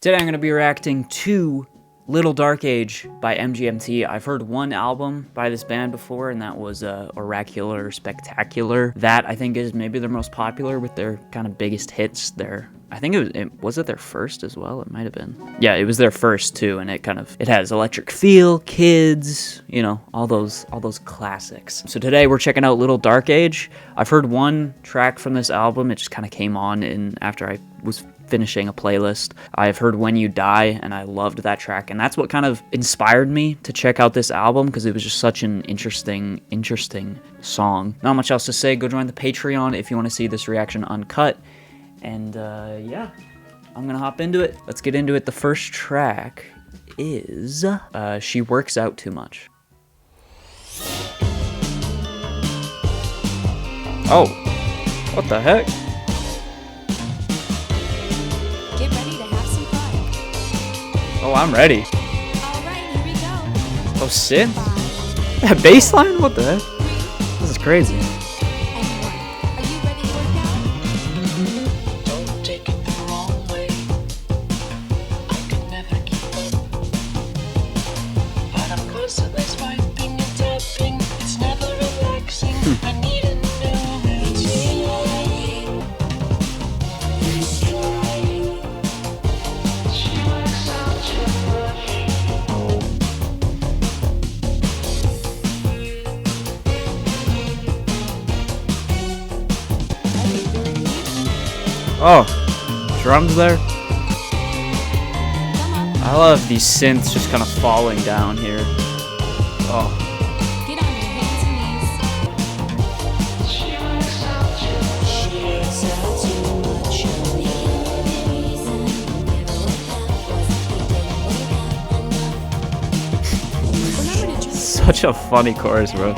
Today I'm going to be reacting to Little Dark Age by MGMT. I've heard one album by this band before, and that was Oracular Spectacular. That I think is maybe their most popular with their kind of biggest hits. I think was it their first as well? It might have been. Yeah, it was their first too, and it has Electric Feel, Kids, you know, all those classics. So today we're checking out Little Dark Age. I've heard one track from this album. It just kind of came on after I was finishing a playlist. I've heard When You Die, and I loved that track, and that's what kind of inspired me to check out this album, because it was just such an interesting song. Not much else to say. Go join the Patreon if you want to see this reaction uncut. And yeah, I'm gonna hop into it. Let's get into it. The first track is She Works Out Too Much. Oh, what the heck? Get ready to have some fun. Oh, I'm ready. Alright, here we go. Oh, synth? 5, That bass line? What the heck? This is crazy. and 1. Are you ready to work out? Don't take it the wrong way. I could never keep up, but I'm constantly swiping and tapping. It's never relaxing. I need a new routine. She works out too much. Oh, drums there. Come on, I love these synths just kind of falling down here. Oh, get on your hands and knees. She works out too much. She works out too much. Remember to drink. such a funny chorus, bro.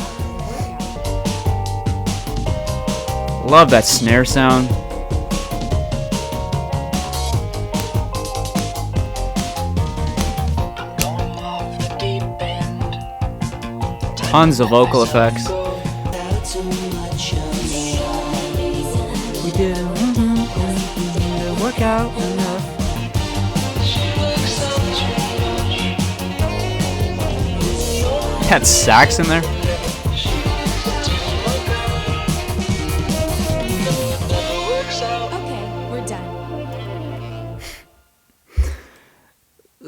Love that snare sound. Going off the deep end. Tons of vocal effects. We didn't work out enough. Had sax in there. Okay, we're done.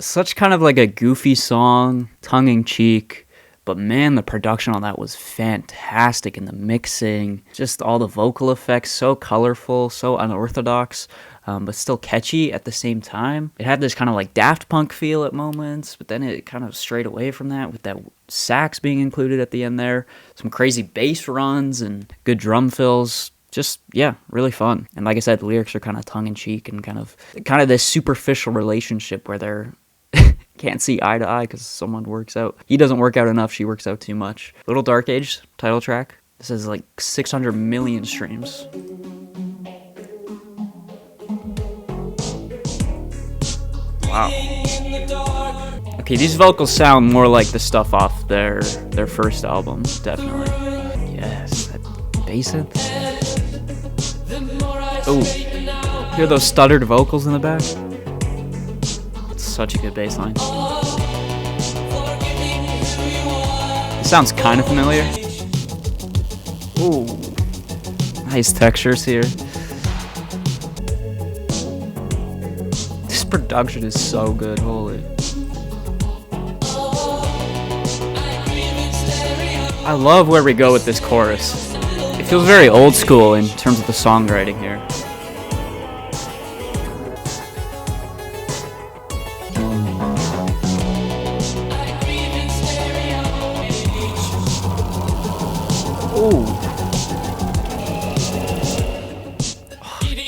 Such kind of like a goofy song, tongue-in-cheek, but man, the production on that was fantastic, and the mixing, just all the vocal effects, so colorful, so unorthodox, but still catchy at the same time. It had this kind of like Daft Punk feel at moments, but then it kind of strayed away from that with that sax being included at the end there. Some crazy bass runs and good drum fills. Just, yeah, really fun. And like I said, the lyrics are kind of tongue-in-cheek and kind of this superficial relationship where they're can't see eye to eye because someone works out. He doesn't work out enough, she works out too much. Little Dark Age, title track. This has like 600 million streams. Wow. Okay, these vocals sound more like the stuff off their first album, definitely. Yes, that bass synth. Oh, hear those stuttered vocals in the back? It's such a good bass line. It sounds kind of familiar. Ooh, nice textures here. This production is so good, holy. I love where we go with this chorus. It feels very old school in terms of the songwriting here. Ooh.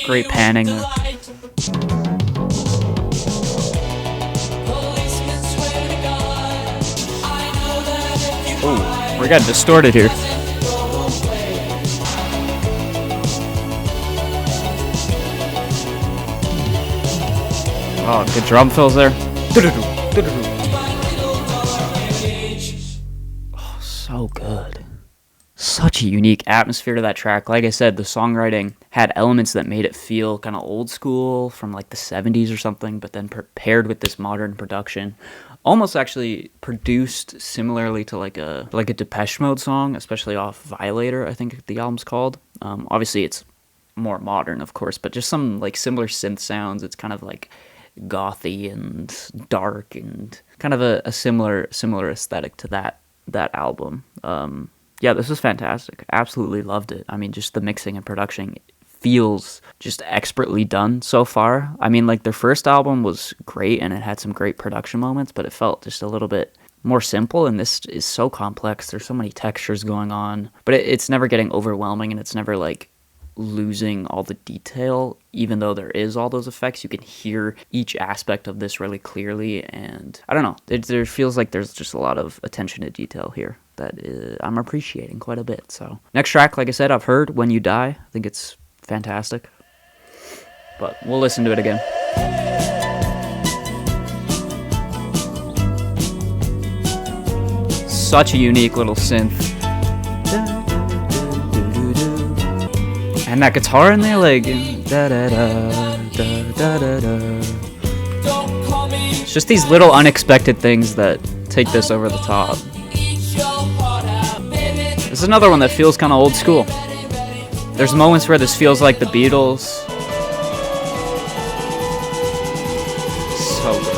Great panning there. Oh, we got distorted here. Oh, good drum fills there. Oh, so good. Such a unique atmosphere to that track. Like I said, the songwriting had elements that made it feel kind of old school from like the 70s or something, but then paired with this modern production. Almost actually produced similarly to like a Depeche Mode song, especially off Violator, I think the album's called. Obviously it's more modern, of course, but just some like similar synth sounds. It's kind of like gothy and dark and kind of a similar aesthetic to that album. Yeah, this was fantastic. Absolutely loved it. I mean, just the mixing and production feels just expertly done so far. I mean, like their first album was great and it had some great production moments, but it felt just a little bit more simple, and this is so complex. There's so many textures going on, but it's never getting overwhelming, and it's never like losing all the detail. Even though there is all those effects, you can hear each aspect of this really clearly, and I don't know, there feels like there's just a lot of attention to detail here that I'm appreciating quite a bit. So next track, like I said, I've heard When You Die. I think it's fantastic, but we'll listen to it again. Such a unique little synth. And that guitar in there, like da da da da da da da. It's just these little unexpected things that take this over the top. This is another one that feels kind of old school. There's moments where this feels like the Beatles. So good.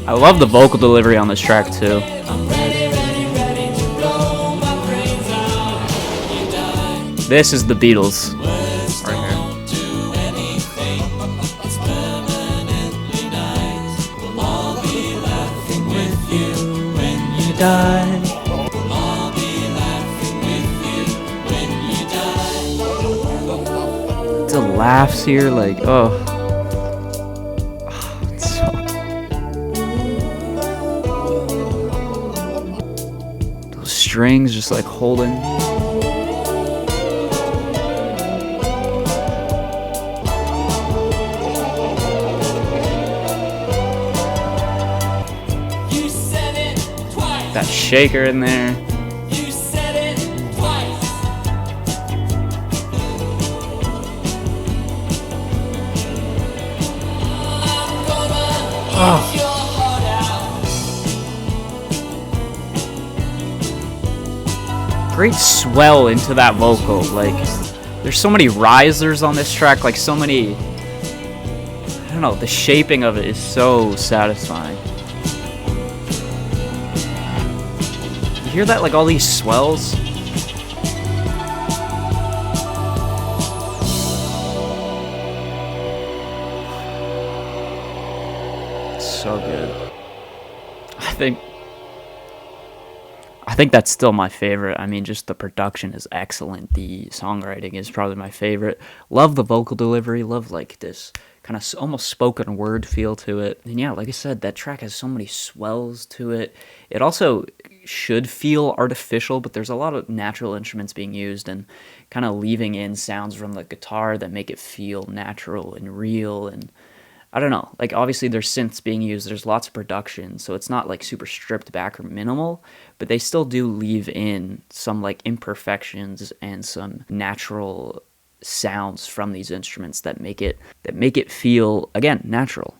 I love the vocal delivery on this track too. This is the Beatles right here. The laughs here, like, oh. Strings just like holding. You said it twice. That shaker in there. You said it twice. I'm gonna eat your heart out. Great swell into that vocal. Like, there's so many risers on this track, like so many, I don't know, the shaping of it is so satisfying. You hear that, like all these swells? So good. I think that's still my favorite. I mean, just the production is excellent. The songwriting is probably my favorite. Love the vocal delivery. Love like this kind of almost spoken word feel to it. And yeah, like I said, that track has so many swells to it. It also should feel artificial, but there's a lot of natural instruments being used and kind of leaving in sounds from the guitar that make it feel natural and real. And I don't know, like obviously there's synths being used, there's lots of production, so it's not like super stripped back or minimal, but they still do leave in some like imperfections and some natural sounds from these instruments that make it feel, again, natural.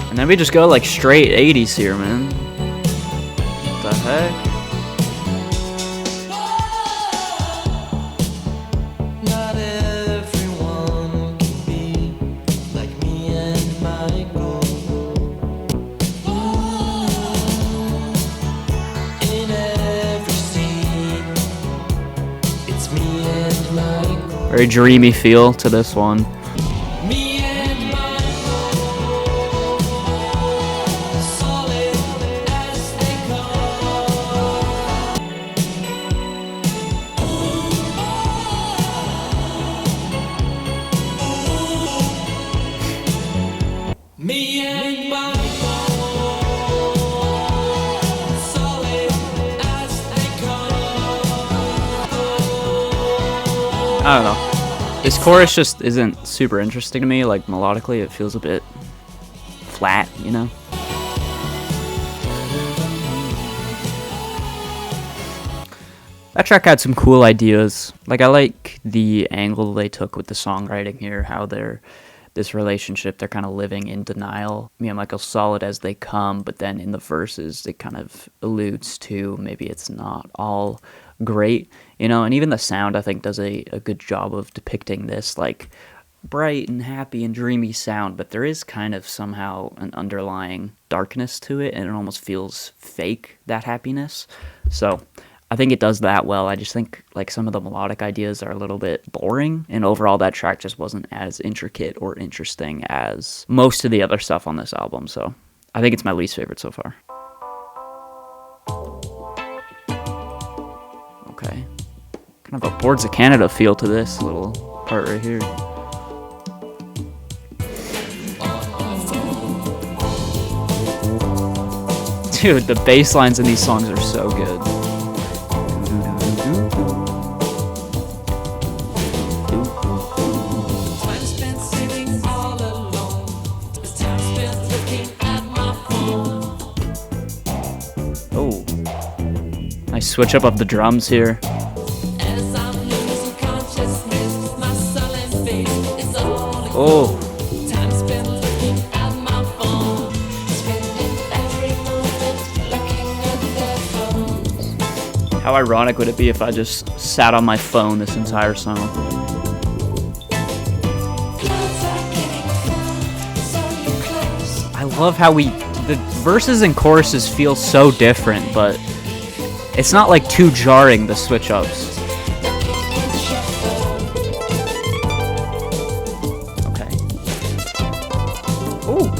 And then we just go like straight 80s here, man. What the heck? Very dreamy feel to this one. Me and my goal, solid as they come. I don't know. This chorus just isn't super interesting to me. Like melodically, it feels a bit flat, you know? That track had some cool ideas. Like, I like the angle they took with the songwriting here, how this relationship, they're kind of living in denial. Me and Michael solid as they come, but then in the verses, it kind of alludes to maybe it's not all great, you know? And even the sound, I think, does a good job of depicting this, like, bright and happy and dreamy sound, but there is kind of somehow an underlying darkness to it, and it almost feels fake, that happiness. So I think it does that well. I just think like some of the melodic ideas are a little bit boring, and overall that track just wasn't as intricate or interesting as most of the other stuff on this album. So I think it's my least favorite so far. Okay. Kind of a Boards of Canada feel to this little part right here. Dude, the bass lines in these songs are so good. Oh, nice switch up of the drums here. Oh. How ironic would it be if I just sat on my phone this entire song? I love how the verses and choruses feel so different, but it's not like too jarring, the switch ups. Okay. Ooh.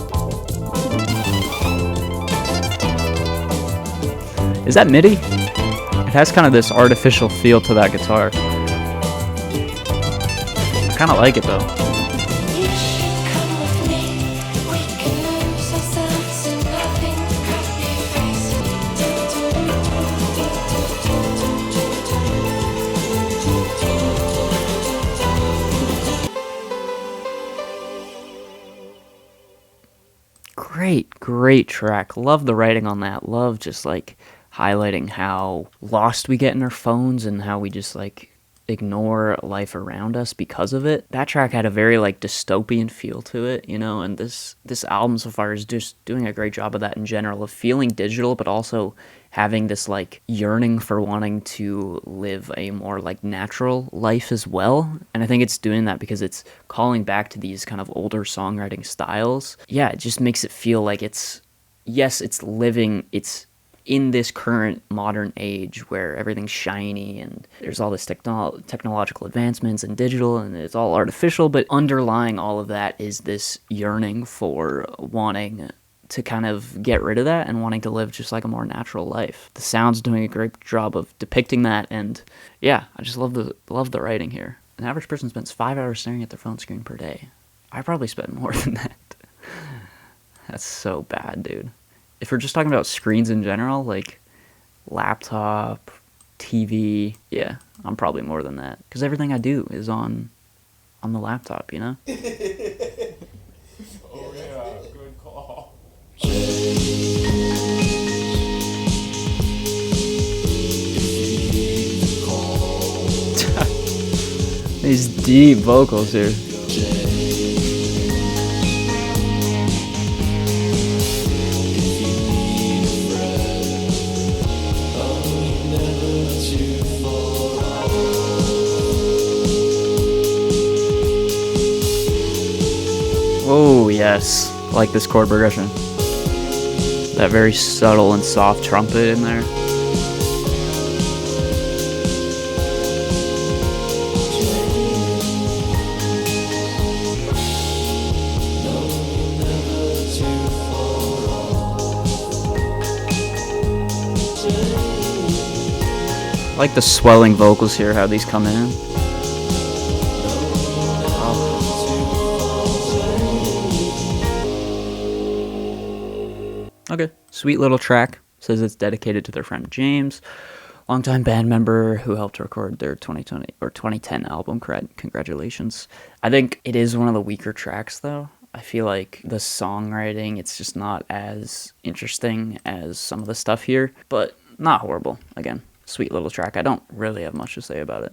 Is that MIDI? It has kind of this artificial feel to that guitar. I kind of like it though. Great track. Love the writing on that. Love just like highlighting how lost we get in our phones and how we just like ignore life around us because of it. That track had a very like dystopian feel to it, you know, and this album so far is just doing a great job of that in general, of feeling digital but also having this like yearning for wanting to live a more like natural life as well. And I think it's doing that because it's calling back to these kind of older songwriting styles. Yeah, it just makes it feel like it's in this current modern age where everything's shiny and there's all this technological advancements and digital and it's all artificial, but underlying all of that is this yearning for wanting to kind of get rid of that and wanting to live just like a more natural life. The sound's doing a great job of depicting that, and yeah, I just love the writing here. An average person spends 5 hours staring at their phone screen per day. I probably spend more than that. That's so bad, dude. If we're just talking about screens in general, like laptop, TV, yeah, I'm probably more than that. Because everything I do is on the laptop, you know? Oh yeah, good call. These deep vocals here. Oh, yes. I like this chord progression. That very subtle and soft trumpet in there. I like the swelling vocals here, how these come in. Okay, sweet little track. Says it's dedicated to their friend James. longtime band member who helped record their 2020 or 2010 album. Congratulations. I think it is one of the weaker tracks, though. I feel like the songwriting, it's just not as interesting as some of the stuff here, but not horrible. Again, sweet little track. I don't really have much to say about it.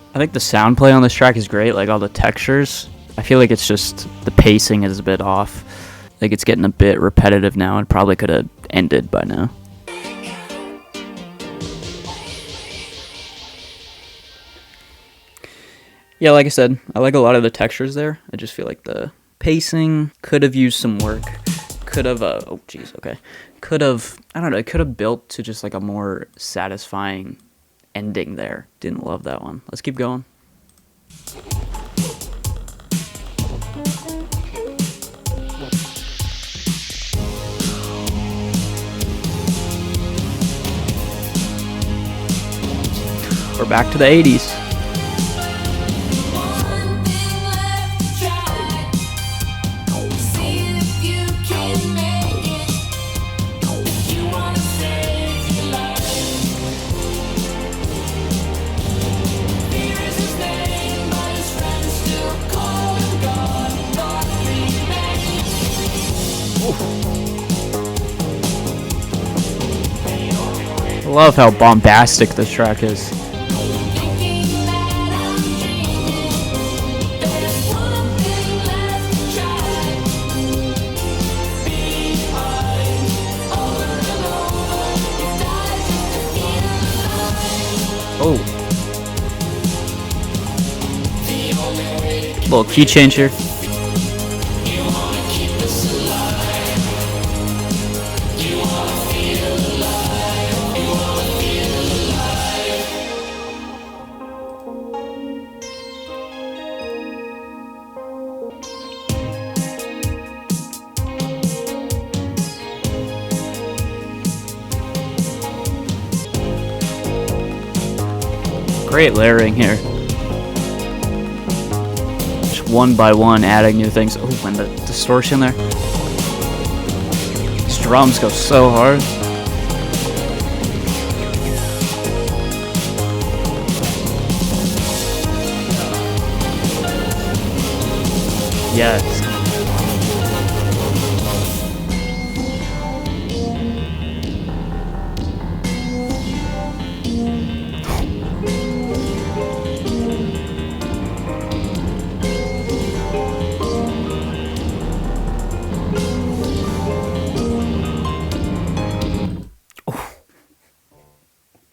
I think the sound play on this track is great, like all the textures. I feel like it's just the pacing is a bit off. Like it's getting a bit repetitive now and probably could have ended by now. Yeah, like I said, I like a lot of the textures there. I just feel like the pacing could have used some work. Could have, oh jeez, okay. Could have, I don't know, it could have built to just like a more satisfying ending there. Didn't love that one. Let's keep going. We're back to the 80s. One thing left to try. See if you can make it. If you wanna save your life. Fear is his name, but his friends still call him God. God remains. I love how bombastic this track is. Thinking that I'm dreaming. There's one thing left to try. Behind, over and over, you die just to feel alive. Oh, The only way to little key change here. you wanna keep us alive. You wanna feel alive. You wanna feel alive. Great layering here. Just one by one adding new things. Oh, and the distortion there. These drums go so hard. Yes.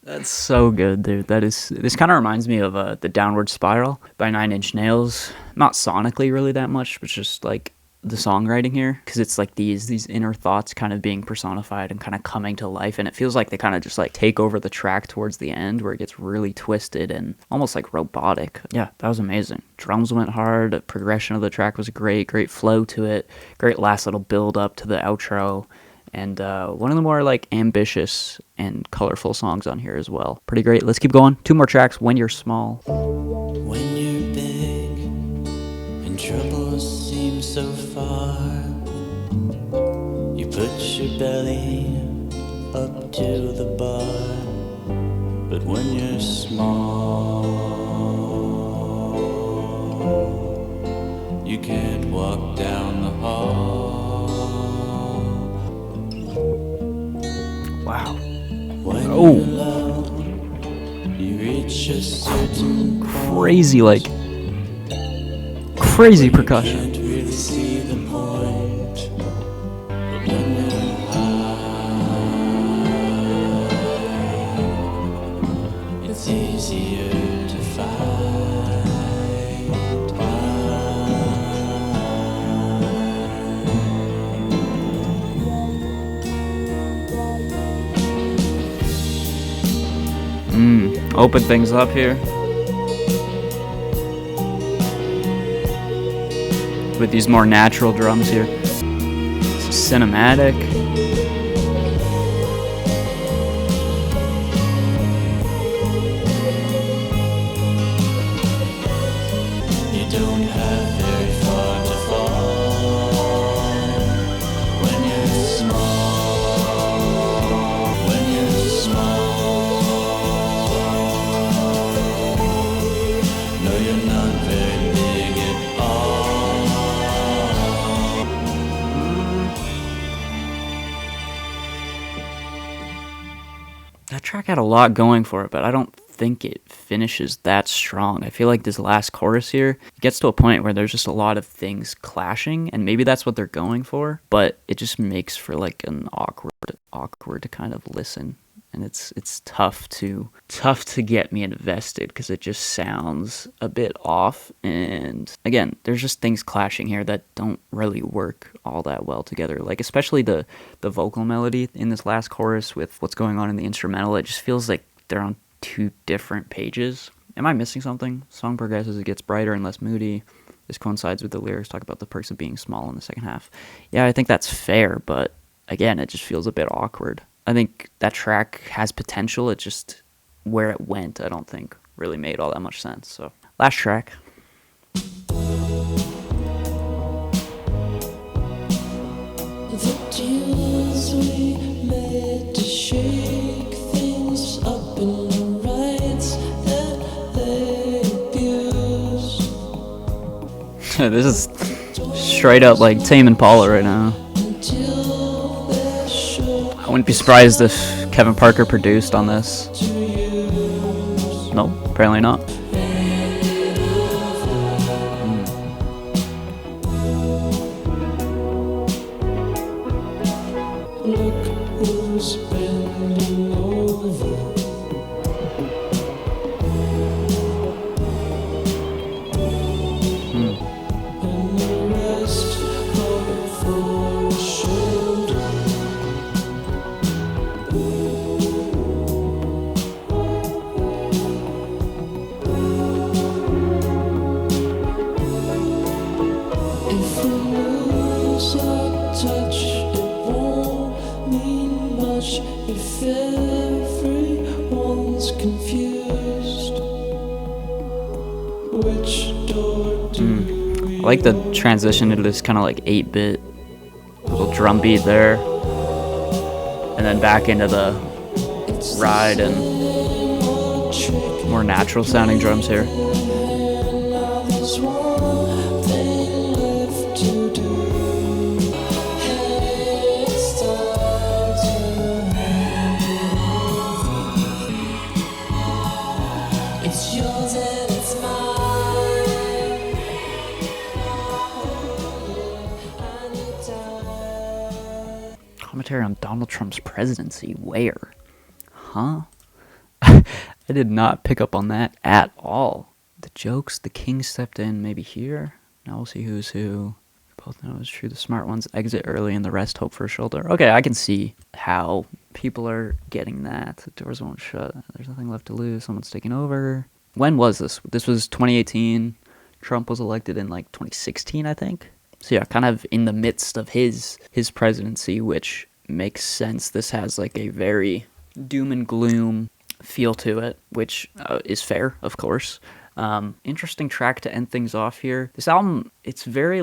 That's so good, dude. This kind of reminds me of the Downward Spiral by 9 Inch Nails. Not sonically really that much, but just like the songwriting here, because it's like these inner thoughts kind of being personified and kind of coming to life, and it feels like they kind of just like take over the track towards the end where it gets really twisted and almost like robotic. Yeah, that was amazing. Drums went hard, the progression of the track was great flow to it, great last little build up to the outro. And one of the more like ambitious and colorful songs on here as well. Pretty great. Let's keep going. 2 more tracks. When You're Small. When you're big and trouble seems so far, you put your belly up to the bar. But when you're small, You can't walk down the hall. Wow. When Oh. you're alone, you reach a certain Crazy, like, crazy percussion. can't really see the point. But when you're high, it's easier to find. Open things up here with these more natural drums here. It's cinematic. You don't have very far to fall when you're small. When you're small, no, you're not very big at all. That track had a lot going for it, but I don't think it finishes that strong. I feel like this last chorus here gets to a point where there's just a lot of things clashing, and maybe that's what they're going for, but it just makes for like an awkward to kind of listen. And it's tough to get me invested because it just sounds a bit off. And again, there's just things clashing here that don't really work all that well together. Like especially the vocal melody in this last chorus with what's going on in the instrumental. It just feels like they're on two different pages. Am I missing something? Song progresses, it gets brighter and less moody. This coincides with the lyrics talk about the perks of being small in the second half. Yeah, I think that's fair, but again, it just feels a bit awkward. I think that track has potential. It just where it went, I don't think really made all that much sense. So, last track. The deals we made to shake things up in the rights that they abuse. This is straight up like Tame Impala right now. Until they're sure I wouldn't be surprised if Kevin Parker produced on this. to use. No, apparently not. Look who's bending over. And the rest hope for a shoulder. If we lose our touch, it won't mean much if everyone's confused. Which door do we I like the transition to this kind of like 8-bit little drum beat there, and then back into the ride and more natural sounding drums here. now there's one thing left to do. It's time to hand it over. It's yours and it's mine. I need time. Commentary on Donald Trump's presidency. Where? Huh? I did not pick up on that at all. The jokes, the king stepped in, maybe here. Now we'll see who's who. Both know it's true. The smart ones exit early and the rest hope for a shoulder. Okay, I can see how people are getting that. The doors won't shut. There's nothing left to lose. Someone's taking over. When was this? This was 2018. Trump was elected in like 2016, I think. So yeah, kind of in the midst of his presidency, which makes sense. This has like a very doom and gloom feel to it, which is fair, of course. Interesting track to end things off here. This album, it's very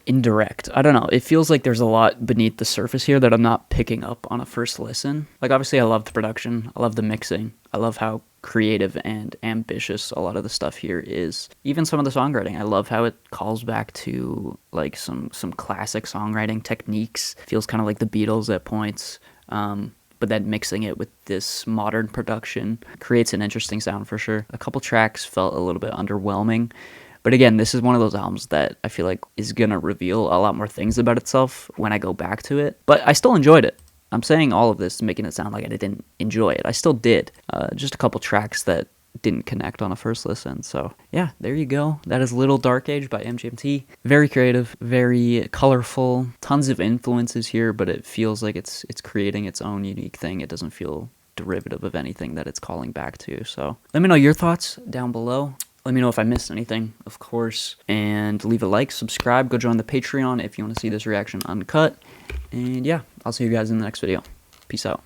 indirect. I don't know. It feels like there's a lot beneath the surface here that I'm not picking up on a first listen. Like obviously I love the production. I love the mixing. I love how creative and ambitious a lot of the stuff here is. Even some of the songwriting, I love how it calls back to like some classic songwriting techniques. Feels kind of like the Beatles at points, but then mixing it with this modern production creates an interesting sound for sure. A couple tracks felt a little bit underwhelming, but again, this is one of those albums that I feel like is gonna reveal a lot more things about itself when I go back to it, but I still enjoyed it. I'm saying all of this, making it sound like I didn't enjoy it. I still did. Just a couple tracks that didn't connect on a first listen. So yeah, there you go. That is Little Dark Age by MGMT. Very creative, very colorful, tons of influences here, but it feels like it's creating its own unique thing. It doesn't feel derivative of anything that it's calling back to. So let me know your thoughts down below. Let me know if I missed anything, of course, and leave a like, subscribe, go join the Patreon if you want to see this reaction uncut. And yeah, I'll see you guys in the next video. Peace out.